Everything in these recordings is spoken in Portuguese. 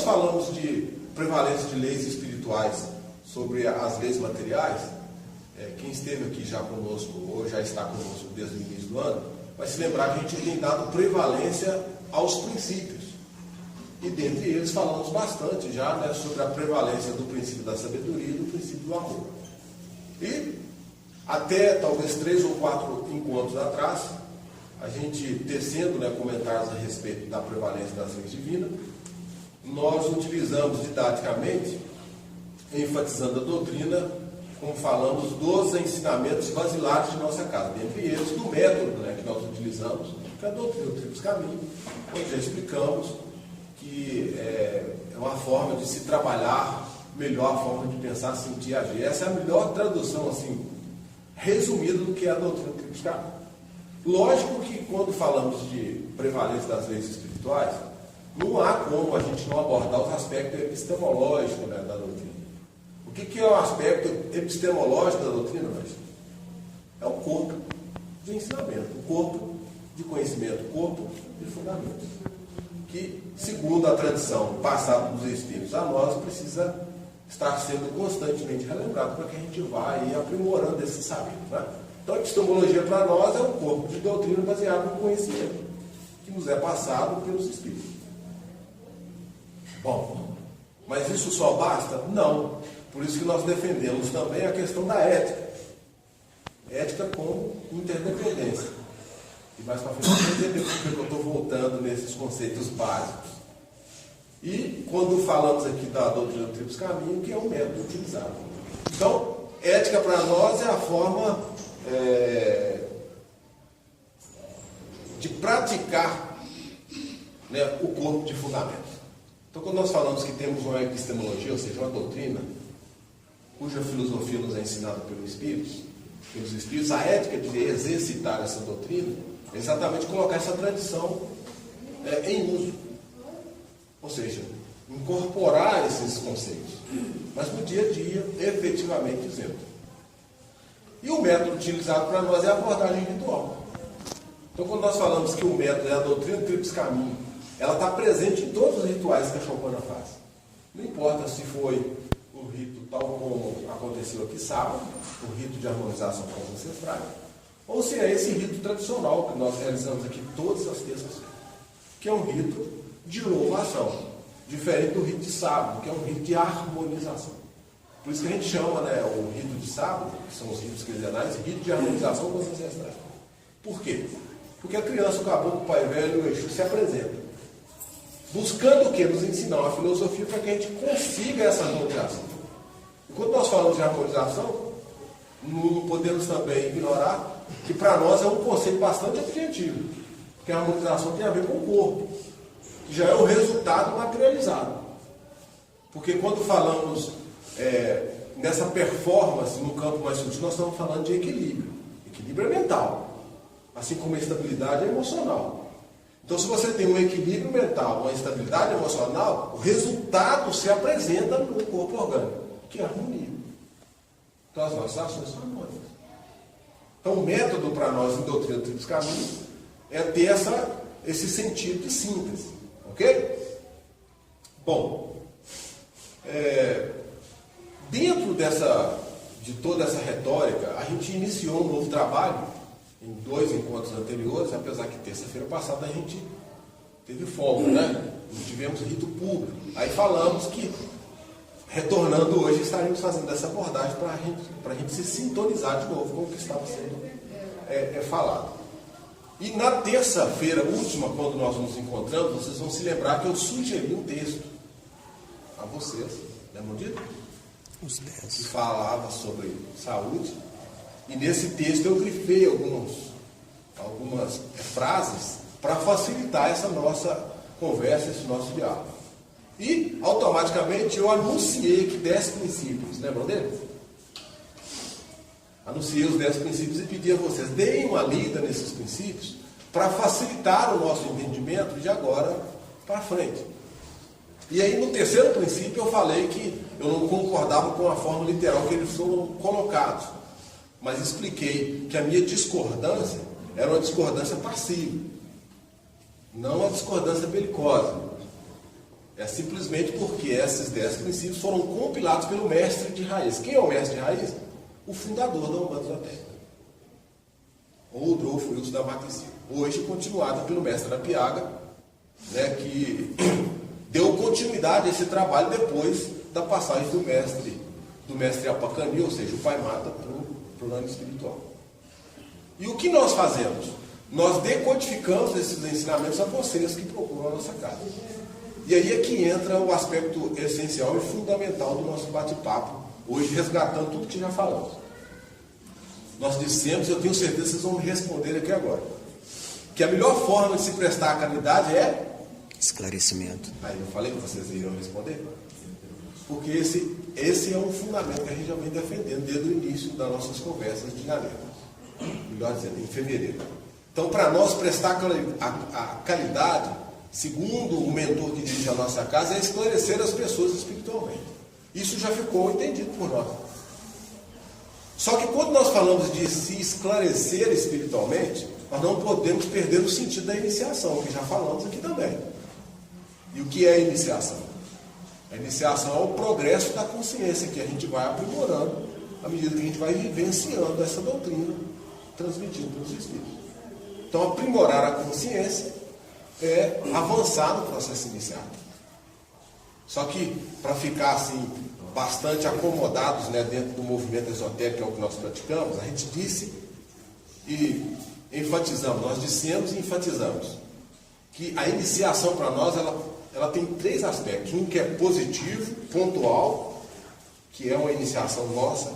falamos de prevalência de leis espirituais sobre as leis materiais, quem esteve aqui já conosco, ou já está conosco desde o início do ano, vai se lembrar que a gente tem dado prevalência aos princípios. E dentre eles falamos bastante já, né, sobre a prevalência do princípio da sabedoria e do princípio do amor. E até talvez 3 ou 4 encontros atrás, a gente tecendo, né, comentários a respeito da prevalência das leis divinas, nós utilizamos didaticamente, enfatizando a doutrina, como falamos, dos ensinamentos basilares de nossa casa, dentre eles do método, né, que nós utilizamos, que é a doutrina do Tríplice Caminho, onde já explicamos que é uma forma de se trabalhar melhor, a forma de pensar, sentir, agir. Essa é a melhor tradução, assim, resumida do que é a doutrina do Tríplice Caminho. Lógico que quando falamos de prevalência das leis espirituais, não há como a gente não abordar os aspectos epistemológicos, né, da doutrina. O que é o aspecto epistemológico da doutrina? É o corpo de ensinamento, o corpo de conhecimento, o corpo de fundamentos. Que, segundo a tradição passada dos espíritos a nós, precisa estar sendo constantemente relembrado para que a gente vá aí aprimorando esse saber. Né? Então, a epistemologia para nós é um corpo de doutrina baseado no conhecimento que nos é passado pelos espíritos. Bom, mas isso só basta? Não. Por isso que nós defendemos também a questão da ética. Ética com interdependência. E mais para frente, eu vou entender porque eu estou voltando nesses conceitos básicos. E quando falamos aqui da doutrina do Tríplice Caminho, que é o método utilizado. Então, ética para nós é a forma de praticar, né, o corpo de fundamentos. Então, quando nós falamos que temos uma epistemologia, ou seja, uma doutrina, cuja filosofia nos é ensinada pelos Espíritos, a ética de exercitar essa doutrina é exatamente colocar essa tradição em uso. Ou seja, incorporar esses conceitos, mas no dia a dia, efetivamente dizendo. E o método utilizado para nós é a abordagem ritual. Então, quando nós falamos que o método é a doutrina do Tríplice Caminho, ela está presente em todos os rituais que a Choupana faz. Não importa se foi o rito tal como aconteceu aqui sábado, o rito de harmonização com os ancestrais, ou se é esse rito tradicional que nós realizamos aqui todas as terças-feiras, que é um rito de louvação, diferente do rito de sábado, que é um rito de harmonização. Por isso que a gente chama, né, o rito de sábado, que são os ritos quinzenais, rito de harmonização com os ancestrais. Por quê? Porque a criança, o caboclo, o pai velho e o Exu se apresentam, buscando o quê? Nos ensinar uma filosofia para que a gente consiga essa harmonização. E quando nós falamos de harmonização, não podemos também ignorar que para nós é um conceito bastante objetivo, porque a harmonização tem a ver com o corpo, que já é o resultado materializado. Porque quando falamos nessa performance no campo mais sutil, nós estamos falando de equilíbrio. Equilíbrio é mental, assim como a estabilidade é emocional. Então, se você tem um equilíbrio mental, uma estabilidade emocional, o resultado se apresenta no corpo orgânico, que é a harmonia. Então, as nossas ações são harmônicas. Então, o método para nós em doutrina do Tríplice Caminho é ter esse sentido de síntese. Ok? Bom, dentro de toda essa retórica, a gente iniciou um novo trabalho em 2 encontros anteriores, apesar que terça-feira passada a gente teve folga, né? Não tivemos rito público. Aí falamos que, retornando hoje, estaríamos fazendo essa abordagem para a gente se sintonizar de novo com o que estava sendo falado. E na terça-feira última, quando nós nos encontramos, vocês vão se lembrar que eu sugeri um texto a vocês, lembram disso? Os 10. Que falava sobre saúde. E nesse texto eu grifei algumas frases para facilitar essa nossa conversa, esse nosso diálogo. E, automaticamente, eu anunciei que 10 princípios, lembram deles? Anunciei os 10 princípios e pedi a vocês, deem uma lida nesses princípios para facilitar o nosso entendimento de agora para frente. E aí, no terceiro princípio, eu falei que eu não concordava com a forma literal que eles foram colocados, mas expliquei que a minha discordância era uma discordância passiva, não uma discordância belicosa. É simplesmente porque esses 10 princípios foram compilados pelo mestre de raiz. Quem é o mestre de raiz? O fundador da Umbanda Esotérica, Rodolfo Wilson da Matriz. Hoje continuada pelo mestre da Piaga, né, que deu continuidade a esse trabalho depois da passagem do mestre Apacani, ou seja, o Pai Mata, para o plano espiritual. E o que nós fazemos? Nós decodificamos esses ensinamentos a vocês que procuram a nossa casa. E aí é que entra o aspecto essencial e fundamental do nosso bate-papo, hoje resgatando tudo que já falamos. Nós dissemos, eu tenho certeza que vocês vão me responder aqui agora, que a melhor forma de se prestar à caridade é esclarecimento. Aí eu falei que vocês iriam responder? Porque esse é um fundamento que a gente já vem defendendo desde o início das nossas conversas de janeiro. Melhor dizendo, em fevereiro. Então, para nós prestar a caridade, segundo o mentor que dirige a nossa casa, é esclarecer as pessoas espiritualmente. Isso já ficou entendido por nós. Só que quando nós falamos de se esclarecer espiritualmente, nós não podemos perder o sentido da iniciação, que já falamos aqui também. E o que é a iniciação? A iniciação é o progresso da consciência, que a gente vai aprimorando à medida que a gente vai vivenciando essa doutrina, transmitindo para os espíritos. Então, aprimorar a consciência é avançar no processo inicial. Só que, para ficar assim, bastante acomodados, né, dentro do movimento esotérico, que é o que nós praticamos, a gente disse e enfatizamos, nós dissemos e enfatizamos que a iniciação para nós, ela tem 3 aspectos. Um que é positivo, pontual, que é uma iniciação nossa,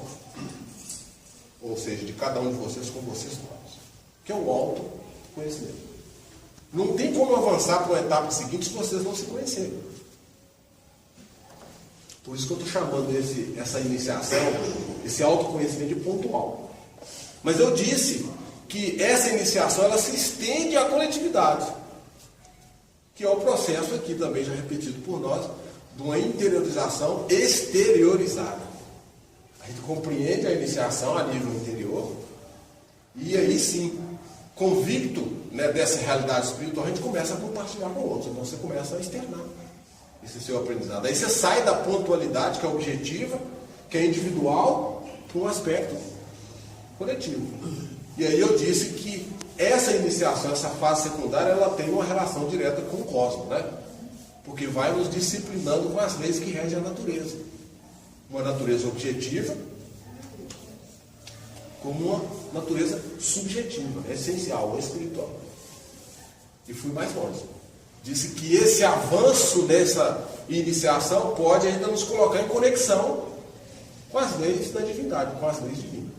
ou seja, de cada um de vocês com vocês próprios, que é o autoconhecimento. Não tem como avançar para uma etapa seguinte se vocês não se conhecerem. Por isso que eu estou chamando essa iniciação, esse autoconhecimento de pontual. Mas eu disse que essa iniciação ela se estende à coletividade, que é o processo aqui também já repetido por nós, de uma interiorização exteriorizada. A gente compreende a iniciação a nível interior, e aí sim, convicto, né, dessa realidade espiritual, a gente começa a compartilhar com outros. Então você começa a externar esse seu aprendizado. Aí você sai da pontualidade, que é objetiva, que é individual, para um aspecto coletivo. E aí eu disse que essa iniciação, essa fase secundária, ela tem uma relação direta com o cosmos, né? Porque vai nos disciplinando com as leis que regem a natureza. Uma natureza objetiva, como uma natureza subjetiva, essencial, espiritual. E fui mais longe. Disse que esse avanço dessa iniciação pode ainda nos colocar em conexão com as leis da divindade, com as leis divinas.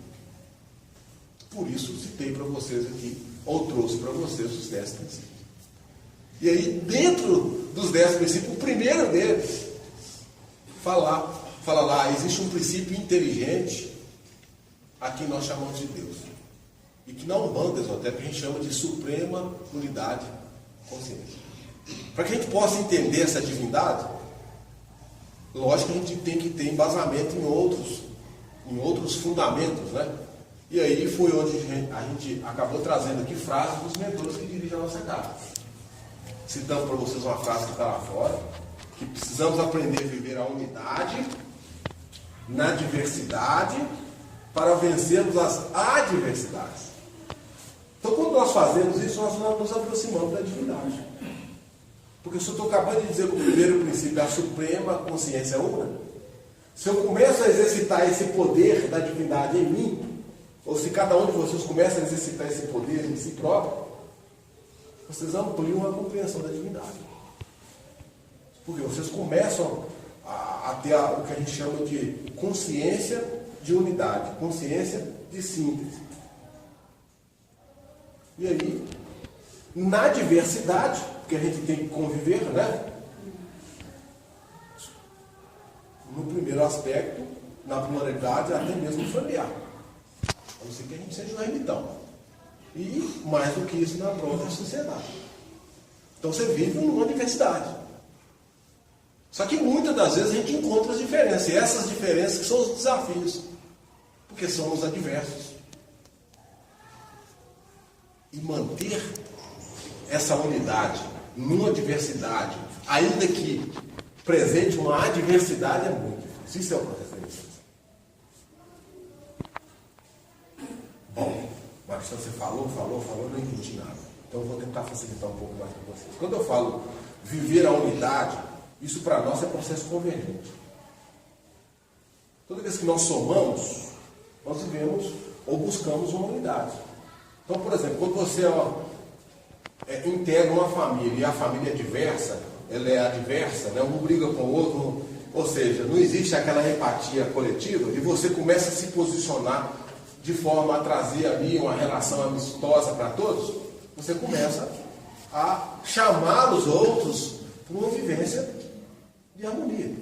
Por isso citei para vocês aqui, ou trouxe para vocês os 10 princípios. E aí, dentro dos 10 princípios, o primeiro deles fala lá, existe um princípio inteligente a quem nós chamamos de Deus. E que na Umbanda esotérica a gente chama de suprema unidade consciência. Para que a gente possa entender essa divindade, lógico que a gente tem que ter embasamento em outros fundamentos, né? E aí foi onde a gente acabou trazendo aqui frases dos mentores que dirigem a nossa casa. Citamos para vocês uma frase que está lá fora, que precisamos aprender a viver a unidade na diversidade para vencermos as adversidades. Então, quando nós fazemos isso, nós nos aproximamos da divindade. Porque se eu estou acabando de dizer que o primeiro princípio é a suprema consciência una, se eu começo a exercitar esse poder da divindade em mim, ou se cada um de vocês começa a exercitar esse poder em si próprio, vocês ampliam a compreensão da divindade. Porque vocês começam a ter o que a gente chama de consciência de unidade, consciência de síntese. E aí, na diversidade, que a gente tem que conviver, né? No primeiro aspecto, na pluralidade, até mesmo familiar. A não ser que a gente seja um ermitão. E, mais do que isso, na própria sociedade. Então você vive numa diversidade. Só que muitas das vezes a gente encontra as diferenças. E essas diferenças que são os desafios. Porque somos adversos. E manter essa unidade numa diversidade, ainda que presente uma adversidade, é muito difícil. Isso é o processo da licença. Bom, Marcelo, você falou, não entendi nada. Então eu vou tentar facilitar um pouco mais para vocês. Quando eu falo viver a unidade, isso para nós é processo convergente. Toda vez que nós somamos, nós vivemos ou buscamos uma unidade. Então, por exemplo, quando você integra uma família e a família é diversa, ela é adversa, né? Um briga com o outro, ou seja, não existe aquela empatia coletiva e você começa a se posicionar de forma a trazer ali uma relação amistosa para todos, você começa a chamar os outros para uma vivência de harmonia.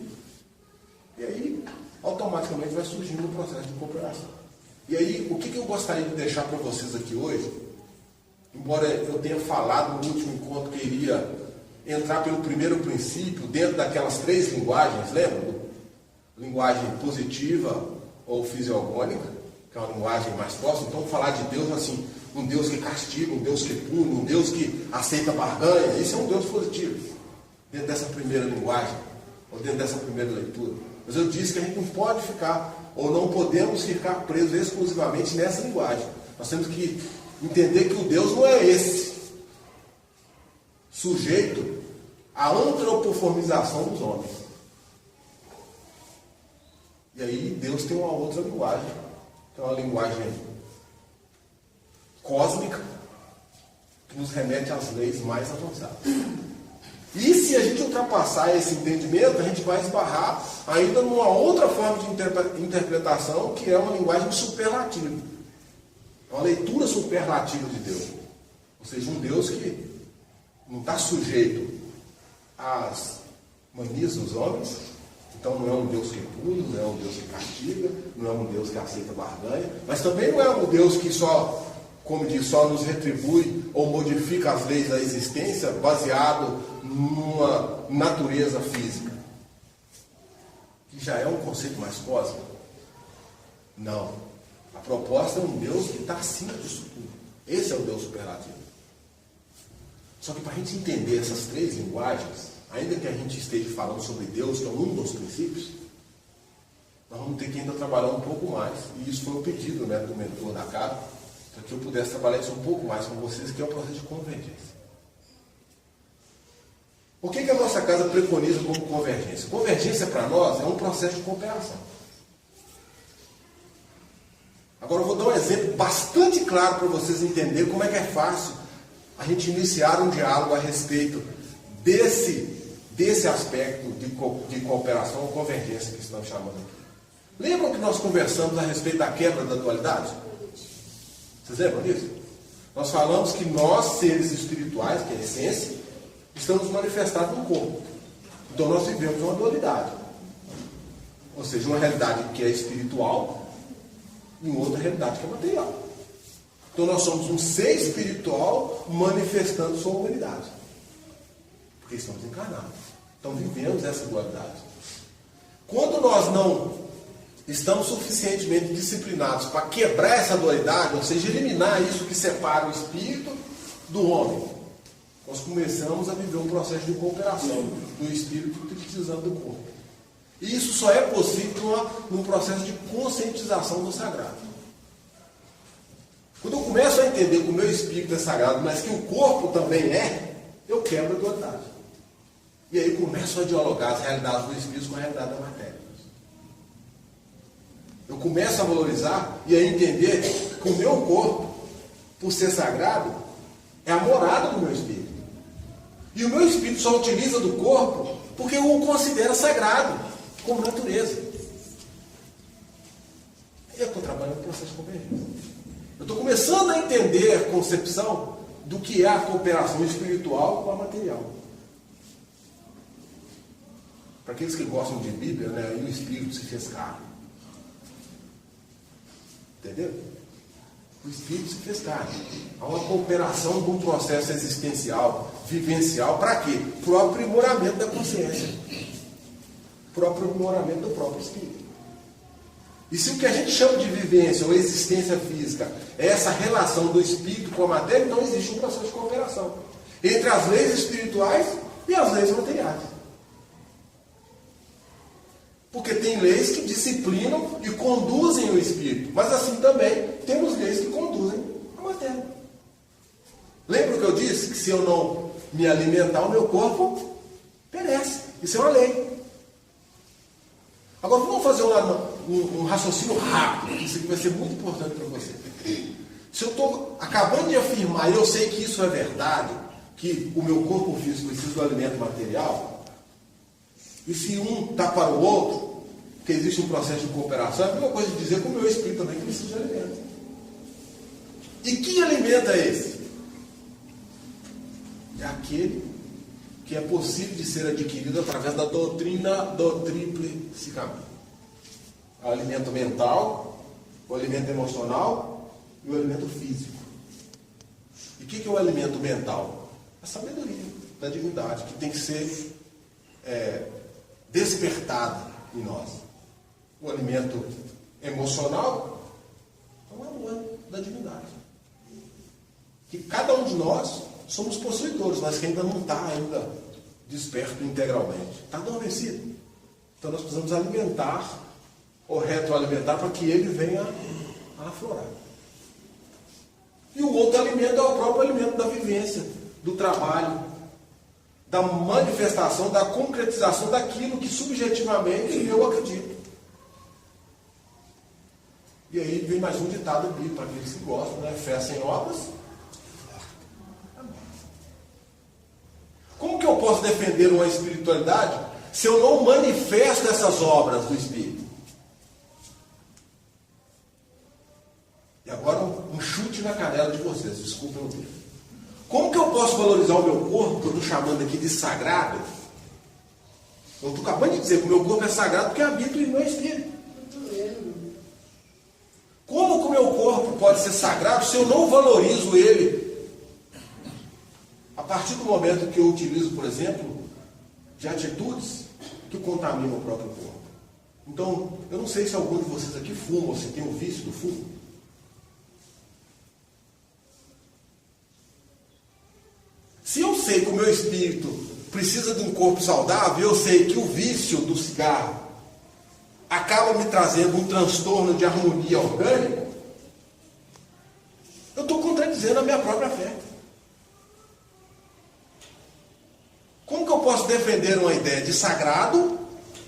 E aí, automaticamente vai surgindo um processo de cooperação. E aí, o que eu gostaria de deixar para vocês aqui hoje, embora eu tenha falado no último encontro que iria entrar pelo primeiro princípio, dentro daquelas 3 linguagens, lembra? Linguagem positiva ou fisiogônica, que é uma linguagem mais próxima. Então, falar de Deus assim, um Deus que castiga, um Deus que pune, um Deus que aceita barganha, isso é um Deus positivo, dentro dessa primeira linguagem, ou dentro dessa primeira leitura. Mas eu disse que a gente não pode ficar, ou não podemos ficar presos exclusivamente nessa linguagem. Nós temos que entender que o Deus não é esse, sujeito à antropoformização dos homens. E aí Deus tem uma outra linguagem, que é uma linguagem cósmica, que nos remete às leis mais avançadas. E se a gente ultrapassar esse entendimento, a gente vai esbarrar ainda numa outra forma de interpretação, que é uma linguagem superlativa. É uma leitura superlativa de Deus. Ou seja, um Deus que não está sujeito às manias dos homens. Então não é um Deus que pune, não é um Deus que castiga, não é um Deus que aceita barganha, mas também não é um Deus que só, como diz, só nos retribui ou modifica as leis da existência baseado numa natureza física, que já é um conceito mais cósmico. Não. A proposta é um Deus que está acima disso tudo. Esse é o Deus superlativo. Só que para a gente entender essas 3 linguagens, ainda que a gente esteja falando sobre Deus, que é um dos princípios, nós vamos ter que ainda trabalhar um pouco mais. E isso foi um pedido, né, do mentor da casa, para que eu pudesse trabalhar isso um pouco mais com vocês, que é o processo de convergência. O que a nossa casa preconiza como convergência? Convergência para nós é um processo de cooperação. Agora eu vou dar um exemplo bastante claro para vocês entenderem como é que é fácil a gente iniciar um diálogo a respeito desse aspecto de cooperação ou convergência que estamos chamando aqui. Lembram que nós conversamos a respeito da quebra da dualidade? Vocês lembram disso? Nós falamos que nós, seres espirituais, que é a essência, estamos manifestados no corpo. Então nós vivemos uma dualidade. Ou seja, uma realidade que é espiritual e uma outra realidade que é material. Então nós somos um ser espiritual manifestando sua humanidade. Porque estamos encarnados. Então vivemos essa dualidade. Quando nós não estamos suficientemente disciplinados para quebrar essa dualidade, ou seja, eliminar isso que separa o espírito do homem, nós começamos a viver um processo de cooperação do espírito utilizando o corpo. E isso só é possível num processo de conscientização do sagrado. Quando eu começo a entender que o meu espírito é sagrado, mas que o corpo também é, eu quebro a dualidade. E aí começo a dialogar as realidades do espírito com a realidade da matéria. Eu começo a valorizar e a entender que o meu corpo, por ser sagrado, é a morada do meu espírito. E o meu espírito só utiliza do corpo porque eu o considero sagrado, como natureza. E eu estou trabalhando no processo de convergência. Eu estou começando a entender a concepção do que é a cooperação espiritual com a material. Para aqueles que gostam de Bíblia, né, e o Espírito se fez carne. Entendeu? O Espírito se fez carne. Há uma cooperação de um processo existencial, vivencial, para quê? Para o aprimoramento da consciência. Para o aprimoramento do próprio Espírito. E se o que a gente chama de vivência ou existência física é essa relação do Espírito com a matéria, então existe um processo de cooperação. entre as leis espirituais e as leis materiais. Porque tem leis que disciplinam e conduzem o espírito, mas assim também temos leis que conduzem a matéria. Lembra que eu disse que se eu não me alimentar, o meu corpo perece. Isso é uma lei. Agora vamos fazer um raciocínio rápido. Isso aqui vai ser muito importante para você. Se eu estou acabando de afirmar, e eu sei que isso é verdade, que o meu corpo físico precisa do alimento material, e se um está para o outro, que existe um processo de cooperação, é a mesma coisa de dizer que o meu espírito também precisa de alimento. E que alimento é esse? É aquele que é possível de ser adquirido através da doutrina do tríplice caminho. O alimento mental, o alimento emocional e o alimento físico. E o que é o alimento mental? A sabedoria da divindade, que tem que ser despertada em nós. O alimento emocional é o amor da divindade. Que cada um de nós somos possuidores, mas que ainda não está desperto integralmente. Está adormecido. Então nós precisamos alimentar ou retroalimentar para que ele venha a aflorar. E o outro alimento é o próprio alimento da vivência, do trabalho, da manifestação, da concretização daquilo que subjetivamente eu acredito. E aí vem mais um ditado bíblico para aqueles que gostam, né? Fé sem obras. Como que eu posso defender uma espiritualidade se eu não manifesto essas obras do Espírito? E agora um chute na canela de vocês, desculpem o termo. Como que eu posso valorizar o meu corpo, que eu estou chamando aqui de sagrado? Eu estou acabando de dizer que o meu corpo é sagrado porque habita em meu espírito. Como que o meu corpo pode ser sagrado se eu não valorizo ele? A partir do momento que eu utilizo, por exemplo, de atitudes que contaminam o próprio corpo. Então, eu não sei se algum de vocês aqui fuma, ou se tem o vício do fumo. Se eu sei que o meu espírito precisa de um corpo saudável, eu sei que o vício do cigarro acaba me trazendo um transtorno de harmonia orgânica, eu estou contradizendo a minha própria fé. Como que eu posso defender uma ideia de sagrado,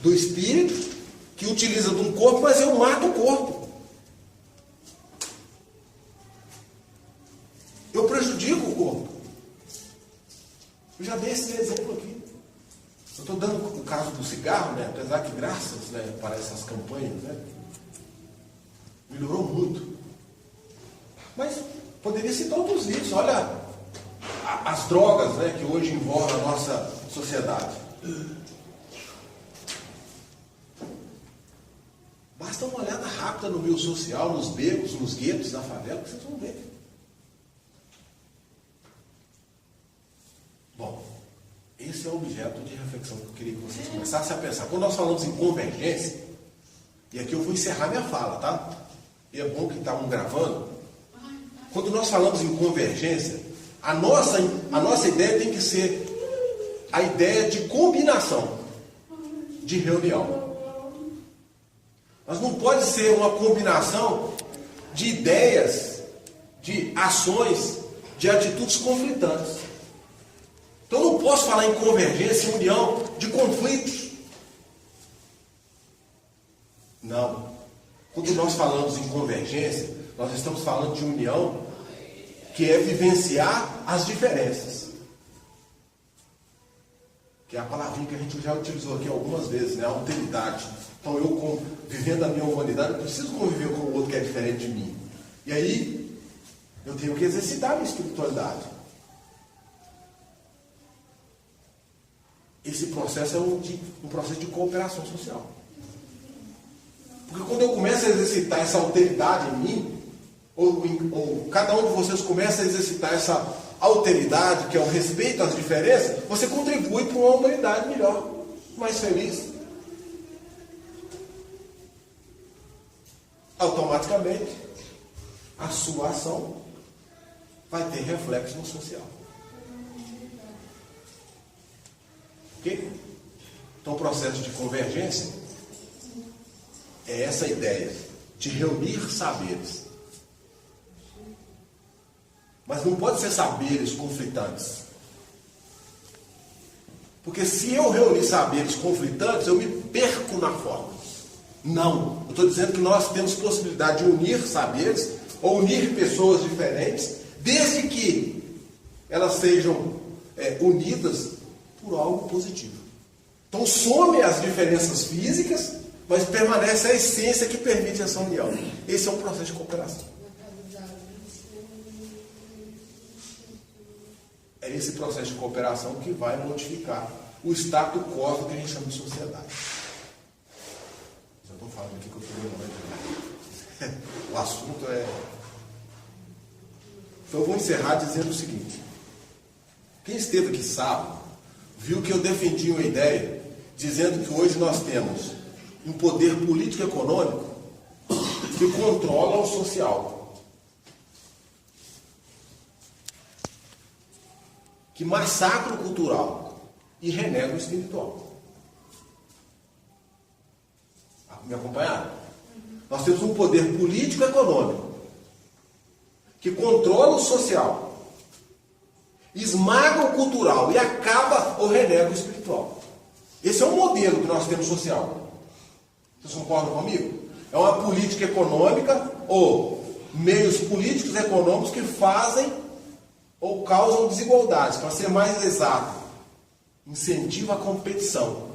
do espírito, que utiliza de um corpo, mas eu mato o corpo? Eu prejudico o corpo. Eu já dei esse exemplo aqui. Eu estou dando o caso do cigarro, né? Apesar que graças, né, para essas campanhas, né, melhorou muito. Mas poderia citar outros vícios. Olha as drogas, né, que hoje envolvem a nossa sociedade. Basta uma olhada rápida no meio social, nos becos, nos guetos da favela, que vocês vão ver. Bom, esse é o objeto de reflexão que eu queria que vocês começassem a pensar. Quando nós falamos em convergência, e aqui eu vou encerrar minha fala, tá? E é bom que estavam gravando. Quando nós falamos em convergência, a nossa ideia tem que ser a ideia de combinação, de reunião. Mas não pode ser uma combinação de ideias, de ações, de atitudes conflitantes. Então eu não posso falar em convergência, em união, de conflitos. Não. Quando nós falamos em convergência, nós estamos falando de união, que é vivenciar as diferenças. Que é a palavrinha que a gente já utilizou aqui algumas vezes, né? A alteridade. Então eu, vivendo a minha humanidade, eu preciso conviver com o outro que é diferente de mim. E aí, eu tenho que exercitar a minha espiritualidade. Esse processo é um processo de cooperação social. Porque quando eu começo a exercitar essa alteridade em mim, ou cada um de vocês começa a exercitar essa alteridade, que é o respeito às diferenças, você contribui para uma humanidade melhor, mais feliz. Automaticamente, a sua ação vai ter reflexo no social. Então, o processo de convergência é essa ideia de reunir saberes. Mas não pode ser saberes conflitantes. Porque se eu reunir saberes conflitantes, eu me perco na forma. Não. Eu estou dizendo que nós temos possibilidade de unir saberes ou unir pessoas diferentes, desde que elas sejam unidas por algo positivo. Então some as diferenças físicas, mas permanece a essência que permite essa união. Esse é um processo de cooperação. É esse processo de cooperação que vai modificar o status quo que a gente chama de sociedade. Já estou falando aqui que eu estou lembrando. O assunto é... Então eu vou encerrar dizendo o seguinte. Quem esteve aqui sábado, viu que eu defendi uma ideia dizendo que hoje nós temos um poder político e econômico que controla o social, que massacra o cultural e renega o espiritual. Me acompanharam? Nós temos um poder político e econômico que controla o social, esmaga o cultural e acaba ou renega o espiritual. Esse é o modelo que nós temos social. Vocês concordam comigo? É uma política econômica ou meios políticos e econômicos que fazem ou causam desigualdades. Para ser mais exato, incentiva a competição.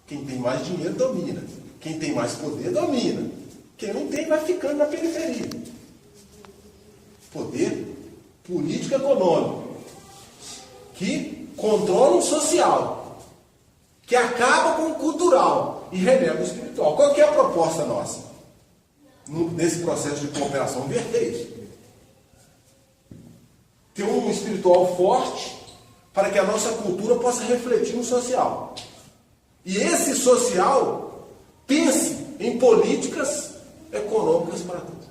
Quem tem mais dinheiro domina. Quem tem mais poder domina. Quem não tem vai ficando na periferia. Poder político e econômico que controla o social, que acaba com o cultural e renega o espiritual. Qual que é a proposta nossa? Nesse processo de cooperação, inverter isso. Ter um espiritual forte para que a nossa cultura possa refletir no social. E esse social pense em políticas econômicas para todos.